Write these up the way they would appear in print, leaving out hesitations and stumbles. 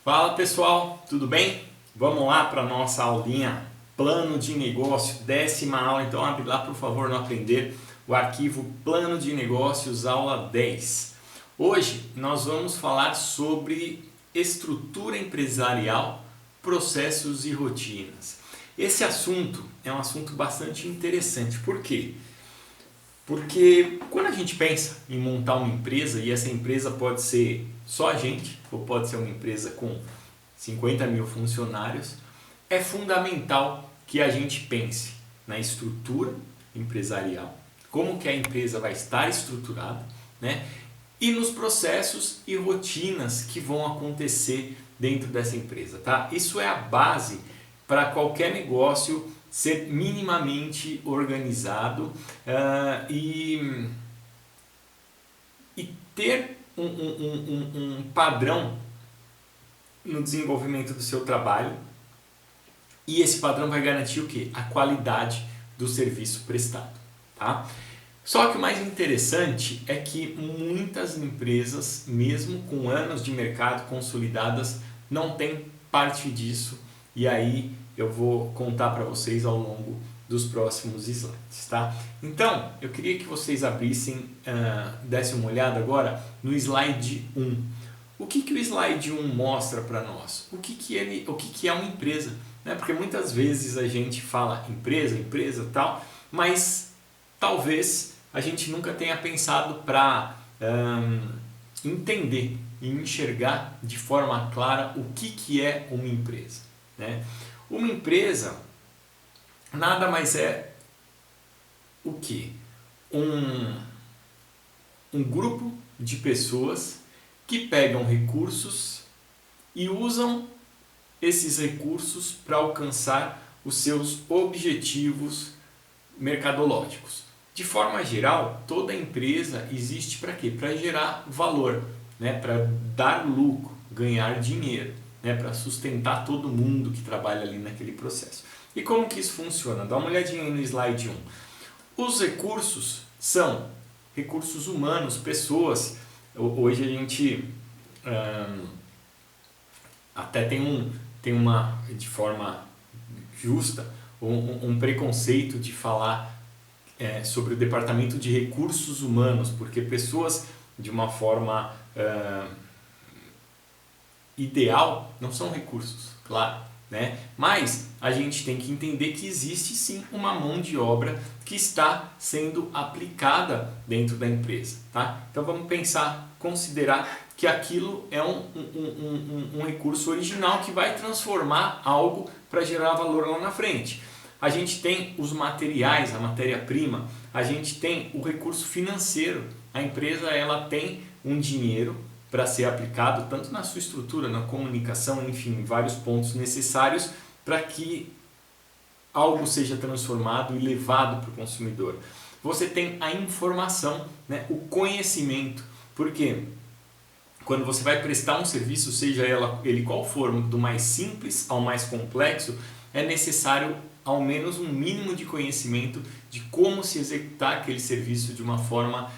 Fala pessoal, tudo bem? Vamos lá para a nossa aulinha Plano de Negócio, 10ª aula. Então abre lá por favor no Aprender o arquivo Plano de Negócios, aula 10. Hoje nós vamos falar sobre estrutura empresarial, processos e rotinas. Esse assunto é um assunto bastante interessante. Por quê? Porque quando a gente pensa em montar uma empresa, e essa empresa pode ser só a gente, ou pode ser uma empresa com 50 mil funcionários, é fundamental que a gente pense na estrutura empresarial, como que a empresa vai estar estruturada, né? E nos processos e rotinas que vão acontecer dentro dessa empresa, tá? Isso é a base para qualquer negócio ser minimamente organizado e ter um padrão no desenvolvimento do seu trabalho, e esse padrão vai garantir o quê? A qualidade do serviço prestado, tá? Só que o mais interessante é que muitas empresas, mesmo com anos de mercado consolidadas, não têm parte disso, e aí eu vou contar para vocês ao longo dos próximos slides, tá? Então, eu queria que vocês abrissem, dessem uma olhada agora no slide 1. O que o slide 1 mostra para nós? O que é uma empresa? Né? Porque muitas vezes a gente fala empresa tal, mas talvez a gente nunca tenha pensado para entender e enxergar de forma clara o que é uma empresa, né? Uma empresa nada mais é o que? Um grupo de pessoas que pegam recursos e usam esses recursos para alcançar os seus objetivos mercadológicos. De forma geral, toda empresa existe para quê? Para gerar valor, né? Para dar lucro, ganhar dinheiro, né? Para sustentar todo mundo que trabalha ali naquele processo. E como que isso funciona? Dá uma olhadinha aí no slide 1. Os recursos são recursos humanos, pessoas. Hoje a gente até tem uma, de forma justa, um preconceito de falar sobre o departamento de recursos humanos, porque pessoas de uma forma ideal não são recursos, claro, né? Mas a gente tem que entender que existe sim uma mão de obra que está sendo aplicada dentro da empresa, tá? Então vamos pensar, considerar que aquilo é um recurso original que vai transformar algo para gerar valor lá na frente. A gente tem os materiais, a matéria-prima, a gente tem o recurso financeiro. A empresa ela tem um dinheiro para ser aplicado tanto na sua estrutura, na comunicação, enfim, vários pontos necessários para que algo seja transformado e levado para o consumidor. Você tem a informação, né, o conhecimento, porque quando você vai prestar um serviço, seja ele qual for, do mais simples ao mais complexo, é necessário ao menos um mínimo de conhecimento de como se executar aquele serviço de uma forma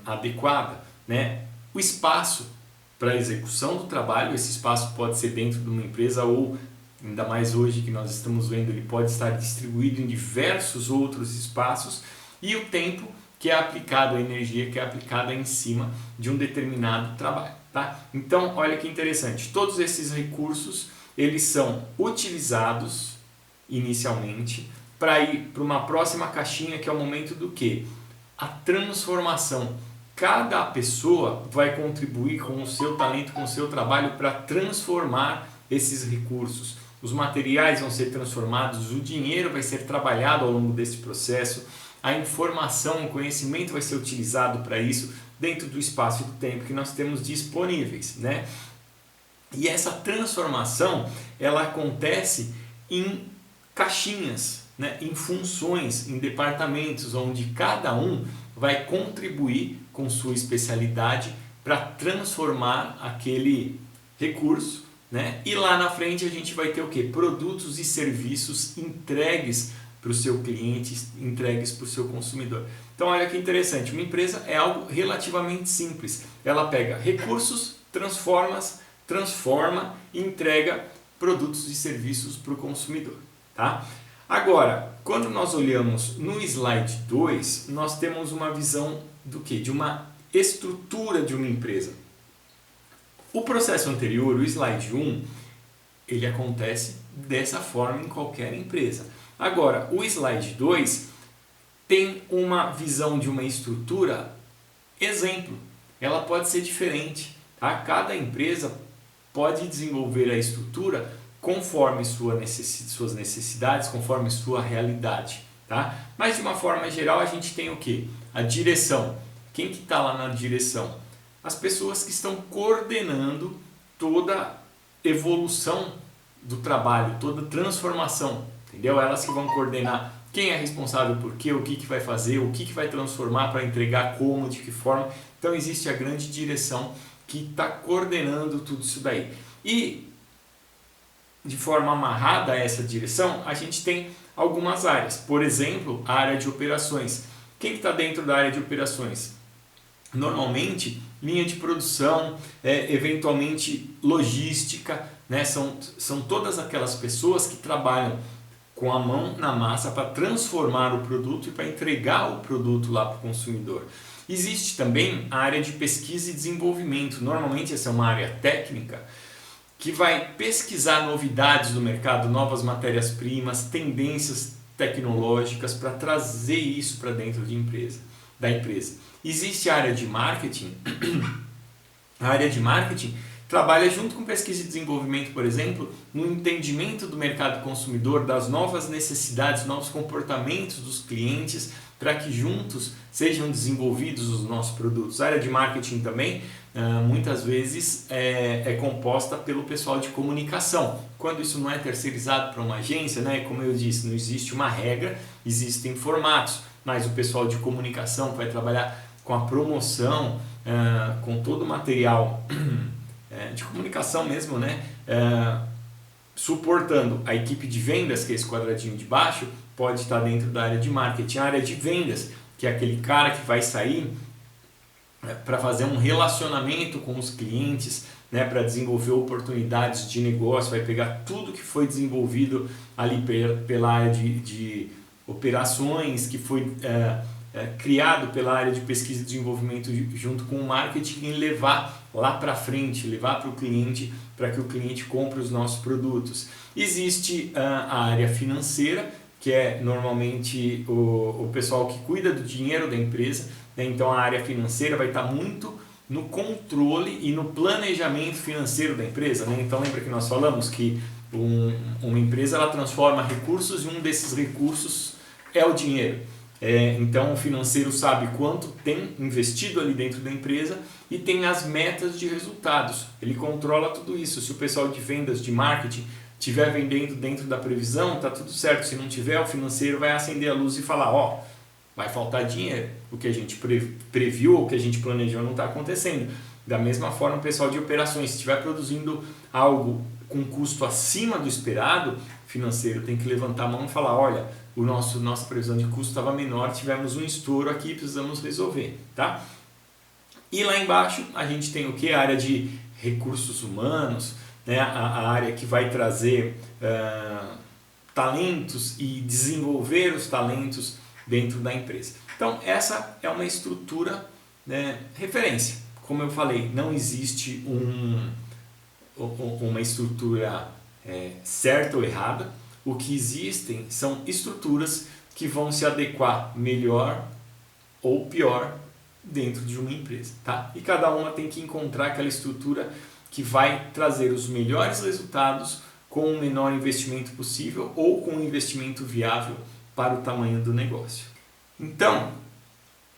adequada, né? O espaço para a execução do trabalho, esse espaço pode ser dentro de uma empresa ou, ainda mais hoje que nós estamos vendo, ele pode estar distribuído em diversos outros espaços, e o tempo que é aplicado, a energia que é aplicada em cima de um determinado trabalho, tá? Então, olha que interessante, todos esses recursos, eles são utilizados inicialmente para ir para uma próxima caixinha, que é o momento do quê? A transformação. Cada pessoa vai contribuir com o seu talento, com o seu trabalho para transformar esses recursos. Os materiais vão ser transformados, o dinheiro vai ser trabalhado ao longo desse processo, a informação, o conhecimento vai ser utilizado para isso dentro do espaço e do tempo que nós temos disponíveis, né? E essa transformação, ela acontece em caixinhas, né? Em funções, em departamentos, onde cada um vai contribuir com sua especialidade para transformar aquele recurso, né? E lá na frente a gente vai ter o quê? Produtos e serviços entregues para o seu cliente, entregues para o seu consumidor. Então olha que interessante, uma empresa é algo relativamente simples. Ela pega recursos, transforma e entrega produtos e serviços para o consumidor. Tá? Agora, quando nós olhamos no slide 2, nós temos uma visão do quê? De uma estrutura de uma empresa. O processo anterior, o slide 1, ele acontece dessa forma em qualquer empresa. Agora, o slide 2 tem uma visão de uma estrutura exemplo. Ela pode ser diferente. Tá? Cada empresa pode desenvolver a estrutura conforme suas necessidades, conforme sua realidade. Tá? Mas de uma forma geral a gente tem o quê? A direção. Quem que está lá na direção? As pessoas que estão coordenando toda a evolução do trabalho, toda a transformação. Entendeu? Elas que vão coordenar quem é responsável por quê, o que vai fazer, o que vai transformar para entregar como, de que forma. Então existe a grande direção que está coordenando tudo isso daí. E de forma amarrada a essa direção, a gente tem algumas áreas. Por exemplo, a área de operações. Quem está dentro da área de operações? Normalmente, linha de produção, eventualmente logística, né? São todas aquelas pessoas que trabalham com a mão na massa para transformar o produto e para entregar o produto lá para o consumidor. Existe também a área de pesquisa e desenvolvimento. Normalmente essa é uma área técnica que vai pesquisar novidades do mercado, novas matérias-primas, tendências tecnológicas para trazer isso para dentro da empresa. Existe a área de marketing. A área de marketing trabalha junto com pesquisa e desenvolvimento, por exemplo, no entendimento do mercado consumidor, das novas necessidades, novos comportamentos dos clientes, para que juntos sejam desenvolvidos os nossos produtos. A área de marketing também, muitas vezes, é composta pelo pessoal de comunicação. Quando isso não é terceirizado para uma agência, né, como eu disse, não existe uma regra, existem formatos, mas o pessoal de comunicação vai trabalhar com a promoção, com todo o material de comunicação mesmo, né? Suportando a equipe de vendas, que é esse quadradinho de baixo, pode estar dentro da área de marketing. A área de vendas, que é aquele cara que vai sair para fazer um relacionamento com os clientes, né, para desenvolver oportunidades de negócio, vai pegar tudo que foi desenvolvido ali pela área de operações, que foi criado pela área de pesquisa e desenvolvimento junto com o marketing, e levar lá para frente, levar para o cliente, para que o cliente compre os nossos produtos. Existe a área financeira, que é normalmente o pessoal que cuida do dinheiro da empresa, né? Então a área financeira vai estar muito no controle e no planejamento financeiro da empresa, né? Então lembra que nós falamos que uma empresa ela transforma recursos e um desses recursos é o dinheiro. Então o financeiro sabe quanto tem investido ali dentro da empresa e tem as metas de resultados. Ele controla tudo isso. Se o pessoal de vendas, de marketing estiver vendendo dentro da previsão, está tudo certo. Se não tiver, o financeiro vai acender a luz e falar, vai faltar dinheiro. O que a gente previu, o que a gente planejou não está acontecendo. Da mesma forma, o pessoal de operações, se estiver produzindo algo com custo acima do esperado, o financeiro tem que levantar a mão e falar, olha, nossa previsão de custo estava menor, tivemos um estouro aqui, precisamos resolver. Tá? E lá embaixo a gente tem o que? A área de recursos humanos, né? A área que vai trazer talentos e desenvolver os talentos dentro da empresa. Então essa é uma estrutura, né, referência. Como eu falei, não existe uma estrutura certa ou errada. O que existem são estruturas que vão se adequar melhor ou pior dentro de uma empresa. Tá? E cada uma tem que encontrar aquela estrutura que vai trazer os melhores resultados com o menor investimento possível ou com um investimento viável para o tamanho do negócio. Então,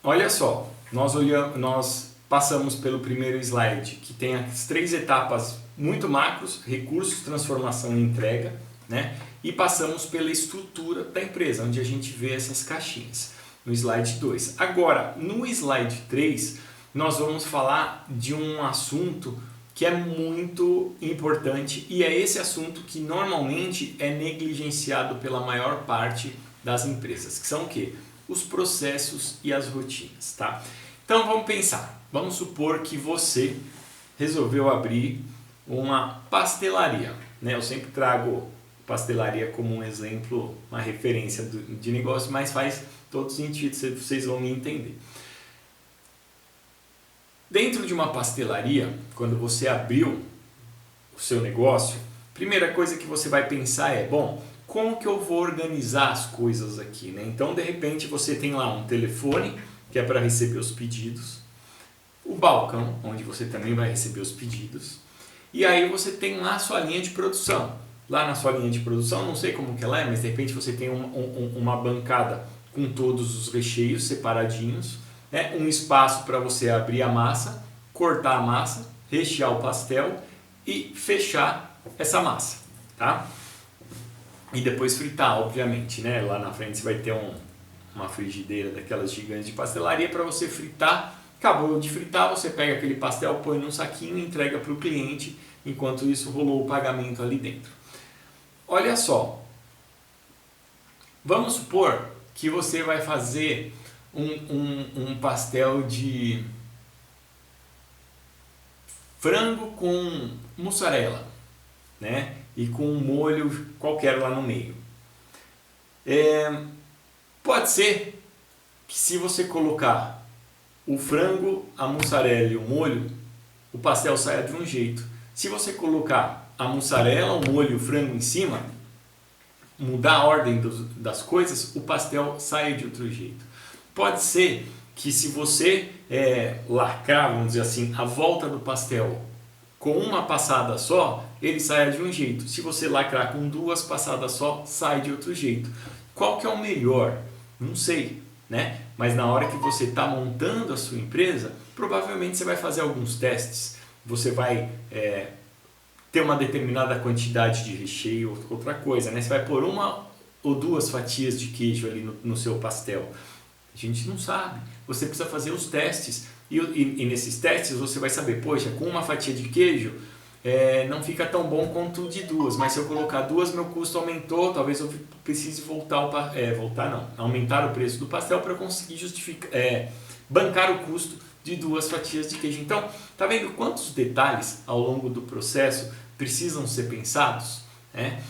olha só, nós passamos pelo primeiro slide, que tem as 3 etapas muito macros: recursos, transformação e entrega, né? E passamos pela estrutura da empresa, onde a gente vê essas caixinhas, no slide 2. Agora, no slide 3, nós vamos falar de um assunto que é muito importante, e é esse assunto que normalmente é negligenciado pela maior parte das empresas, que são o quê? Os processos e as rotinas, tá? Então vamos pensar, vamos supor que você resolveu abrir uma pastelaria, né? Eu sempre trago pastelaria como um exemplo, uma referência de negócio, mas faz todo sentido, vocês vão me entender. Dentro de uma pastelaria, quando você abriu o seu negócio, primeira coisa que você vai pensar é, bom, como que eu vou organizar as coisas aqui, né? Então, de repente, você tem lá um telefone, que é para receber os pedidos, o balcão, onde você também vai receber os pedidos, e aí você tem lá a sua linha de produção. Lá na sua linha de produção, não sei como que ela é, mas de repente você tem uma bancada com todos os recheios separadinhos, né? Um espaço para você abrir a massa, cortar a massa, rechear o pastel e fechar essa massa, tá? E depois fritar, obviamente, né? Lá na frente você vai ter uma frigideira daquelas gigantes de pastelaria para você fritar. Acabou de fritar, você pega aquele pastel, põe num saquinho e entrega para o cliente, enquanto isso rolou o pagamento ali dentro. Olha só, vamos supor que você vai fazer um pastel de frango com mussarela, né? E com um molho qualquer lá no meio. Pode ser que se você colocar o frango, a mussarela e o molho, o pastel saia de um jeito. Se você colocar a mussarela, o molho e o frango em cima, mudar a ordem das coisas, o pastel saia de outro jeito. Pode ser que se você lacrar, vamos dizer assim, a volta do pastel com uma passada só, ele saia de um jeito. Se você lacrar com duas passadas só, sai de outro jeito. Qual que é o melhor? Não sei, né? Mas na hora que você está montando a sua empresa, provavelmente você vai fazer alguns testes. Você vai ter uma determinada quantidade de recheio, outra coisa, né? Você vai pôr uma ou duas fatias de queijo ali no seu pastel. A gente não sabe. Você precisa fazer os testes. E nesses testes você vai saber, poxa, com uma fatia de queijo não fica tão bom quanto de duas, mas se eu colocar duas, meu custo aumentou, talvez eu precise aumentar o preço do pastel para conseguir bancar o custo de duas fatias de queijo. Então, tá vendo quantos detalhes ao longo do processo precisam ser pensados? Né?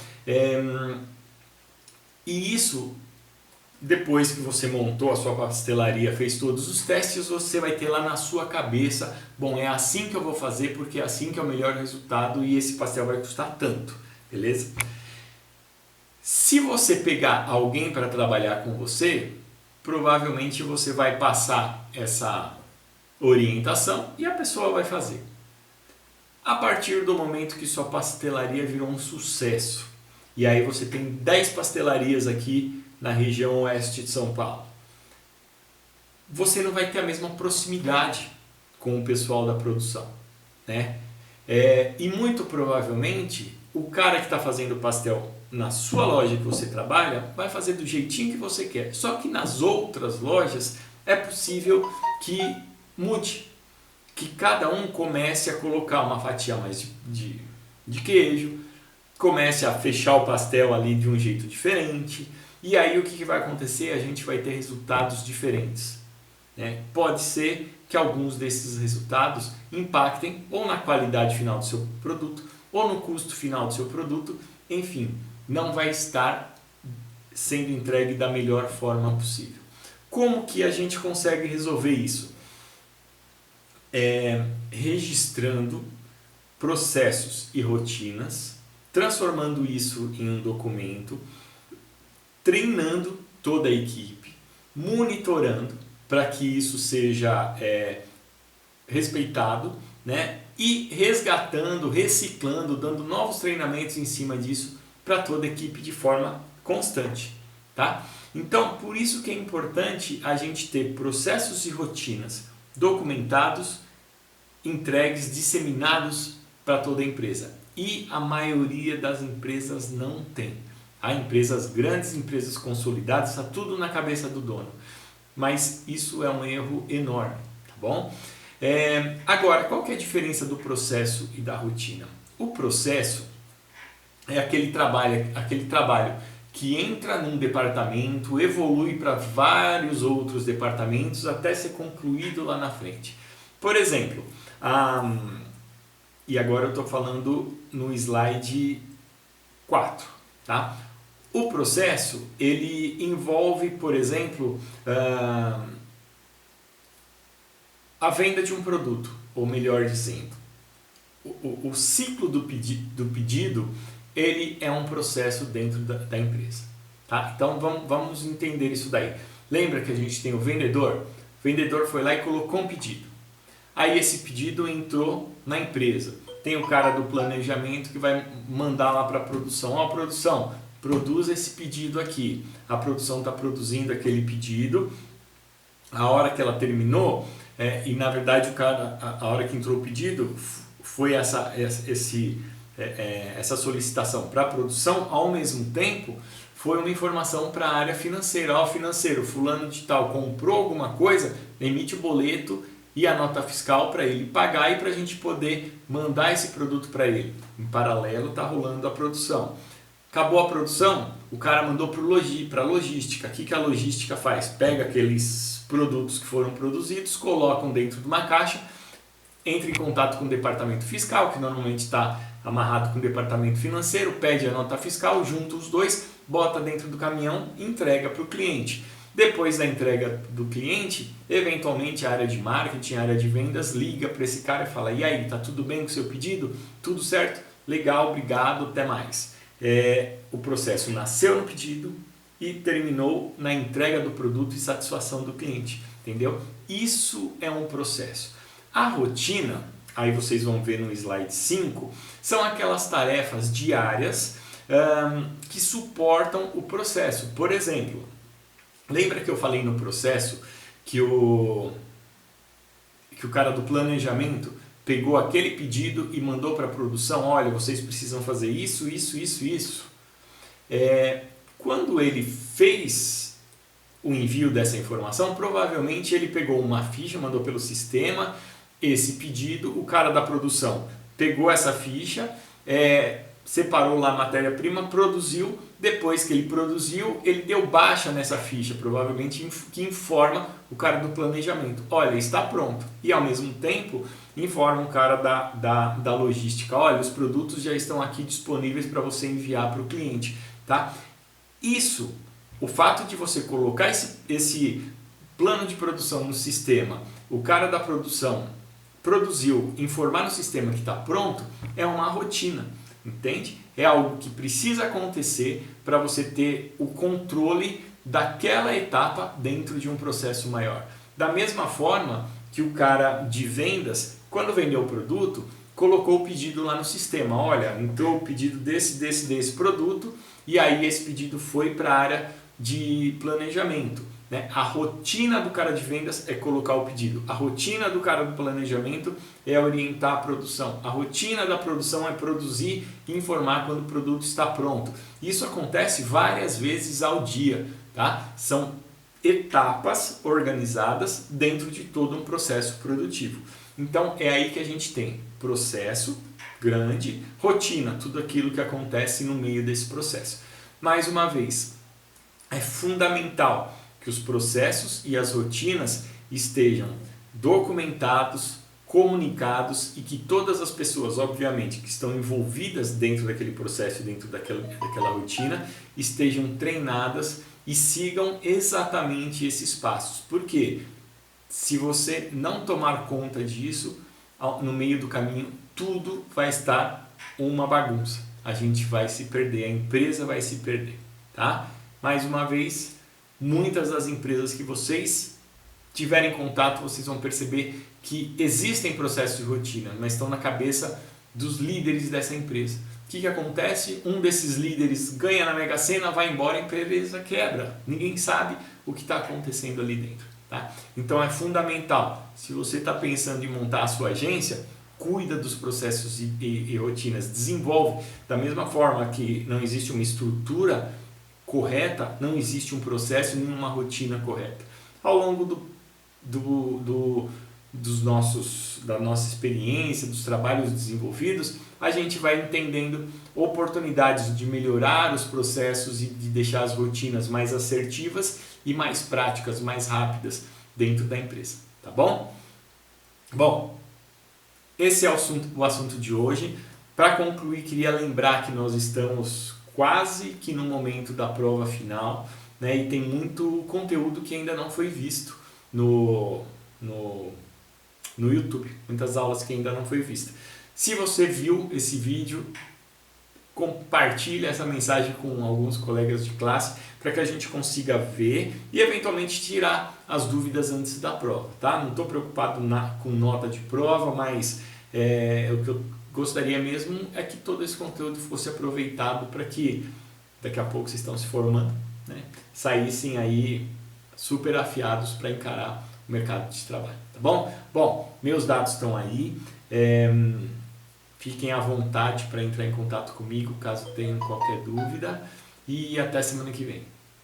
E isso, depois que você montou a sua pastelaria, fez todos os testes, você vai ter lá na sua cabeça, bom, é assim que eu vou fazer porque é assim que é o melhor resultado e esse pastel vai custar tanto, beleza? Se você pegar alguém para trabalhar com você, provavelmente você vai passar essa orientação e a pessoa vai fazer. A partir do momento que sua pastelaria virou um sucesso, e aí você tem 10 pastelarias aqui na região oeste de São Paulo, você não vai ter a mesma proximidade com o pessoal da produção, né? E muito provavelmente o cara que está fazendo pastel na sua loja que você trabalha vai fazer do jeitinho que você quer, só que nas outras lojas é possível que mude, que cada um comece a colocar uma fatia mais de queijo, comece a fechar o pastel ali de um jeito diferente. E aí o que vai acontecer? A gente vai ter resultados diferentes, né? Pode ser que alguns desses resultados impactem ou na qualidade final do seu produto, ou no custo final do seu produto, enfim, não vai estar sendo entregue da melhor forma possível. Como que a gente consegue resolver isso? Registrando processos e rotinas, transformando isso em um documento, treinando toda a equipe, monitorando para que isso seja respeitado, né? E resgatando, reciclando, dando novos treinamentos em cima disso para toda a equipe de forma constante, tá? Então, por isso que é importante a gente ter processos e rotinas documentados, entregues, disseminados para toda a empresa. E a maioria das empresas não tem. Há empresas grandes, empresas consolidadas, está tudo na cabeça do dono. Mas isso é um erro enorme, tá bom? Agora, qual que é a diferença do processo e da rotina? O processo é aquele trabalho que entra num departamento, evolui para vários outros departamentos até ser concluído lá na frente. Por exemplo, E agora eu estou falando no slide 4, tá? O processo, ele envolve, por exemplo, a venda de um produto, ou melhor dizendo, o ciclo do pedido, ele é um processo dentro da empresa. Tá? Então vamos entender isso daí. Lembra que a gente tem o vendedor? O vendedor foi lá e colocou um pedido. Aí esse pedido entrou na empresa. Tem o cara do planejamento que vai mandar lá para a produção. Ó, produção, produz esse pedido aqui. A produção está produzindo aquele pedido. A hora que ela terminou, e na verdade o cara, a hora que entrou o pedido, foi essa solicitação para a produção, ao mesmo tempo foi uma informação para a área financeira. Ó, financeiro, fulano de tal comprou alguma coisa, emite o boleto e a nota fiscal para ele pagar e para a gente poder mandar esse produto para ele. Em paralelo está rolando a produção. Acabou a produção, o cara mandou para a logística. O que a logística faz? Pega aqueles produtos que foram produzidos, colocam dentro de uma caixa, entra em contato com o departamento fiscal, que normalmente está amarrado com o departamento financeiro, pede a nota fiscal, junta os dois, bota dentro do caminhão e entrega para o cliente. Depois da entrega do cliente, eventualmente a área de marketing, a área de vendas liga para esse cara e fala: e aí, tá tudo bem com o seu pedido? Tudo certo? Legal, obrigado, até mais. O processo nasceu no pedido e terminou na entrega do produto e satisfação do cliente, entendeu? Isso é um processo. A rotina, aí vocês vão ver no slide 5, são aquelas tarefas diárias que suportam o processo. Por exemplo, lembra que eu falei no processo que o cara do planejamento pegou aquele pedido e mandou para a produção: olha, vocês precisam fazer isso, isso, isso, isso. Quando ele fez o envio dessa informação, provavelmente ele pegou uma ficha, mandou pelo sistema esse pedido, o cara da produção pegou essa ficha, separou lá a matéria-prima, produziu. Depois que ele produziu, ele deu baixa nessa ficha, provavelmente que informa o cara do planejamento: olha, está pronto. E ao mesmo tempo informa o cara da logística: olha, os produtos já estão aqui disponíveis para você enviar para o cliente. Tá? Isso, o fato de você colocar esse plano de produção no sistema, o cara da produção produziu, informar no sistema que está pronto, é uma rotina. Entende? É algo que precisa acontecer para você ter o controle daquela etapa dentro de um processo maior. Da mesma forma que o cara de vendas, quando vendeu o produto, colocou o pedido lá no sistema: olha, entrou o pedido desse produto, e aí esse pedido foi para a área de planejamento. Né? A rotina do cara de vendas é colocar o pedido. A rotina do cara do planejamento é orientar a produção. A rotina da produção é produzir e informar quando o produto está pronto. Isso acontece várias vezes ao dia. Tá? São etapas organizadas dentro de todo um processo produtivo. Então é aí que a gente tem processo grande, rotina, tudo aquilo que acontece no meio desse processo. Mais uma vez, é fundamental que os processos e as rotinas estejam documentados, comunicados e que todas as pessoas, obviamente, que estão envolvidas dentro daquele processo, dentro daquela rotina, estejam treinadas e sigam exatamente esses passos. Porque se você não tomar conta disso, no meio do caminho, tudo vai estar uma bagunça. A gente vai se perder, a empresa vai se perder. Tá? Mais uma vez, muitas das empresas que vocês tiverem contato, vocês vão perceber que existem processos de rotina, mas estão na cabeça dos líderes dessa empresa. O que acontece? Um desses líderes ganha na Mega Sena, vai embora, a empresa quebra. Ninguém sabe o que está acontecendo ali dentro. Tá? Então é fundamental, se você está pensando em montar a sua agência, cuida dos processos e rotinas, desenvolve. Da mesma forma que não existe uma estrutura correta, não existe um processo nem uma rotina correta. Ao longo da nossa experiência, dos trabalhos desenvolvidos, a gente vai entendendo oportunidades de melhorar os processos e de deixar as rotinas mais assertivas e mais práticas, mais rápidas dentro da empresa. Tá bom? Bom, esse é o assunto de hoje. Para concluir, queria lembrar que nós estamos quase que no momento da prova final, né? E tem muito conteúdo que ainda não foi visto no YouTube, muitas aulas que ainda não foi vista. Se você viu esse vídeo, compartilhe essa mensagem com alguns colegas de classe para que a gente consiga ver e eventualmente tirar as dúvidas antes da prova, tá? Não estou preocupado com nota de prova, mas o que eu gostaria mesmo é que todo esse conteúdo fosse aproveitado para que daqui a pouco vocês estão se formando, né? Saíssem aí super afiados para encarar o mercado de trabalho, tá bom? Bom, meus dados estão aí. Fiquem à vontade para entrar em contato comigo caso tenham qualquer dúvida e até semana que vem.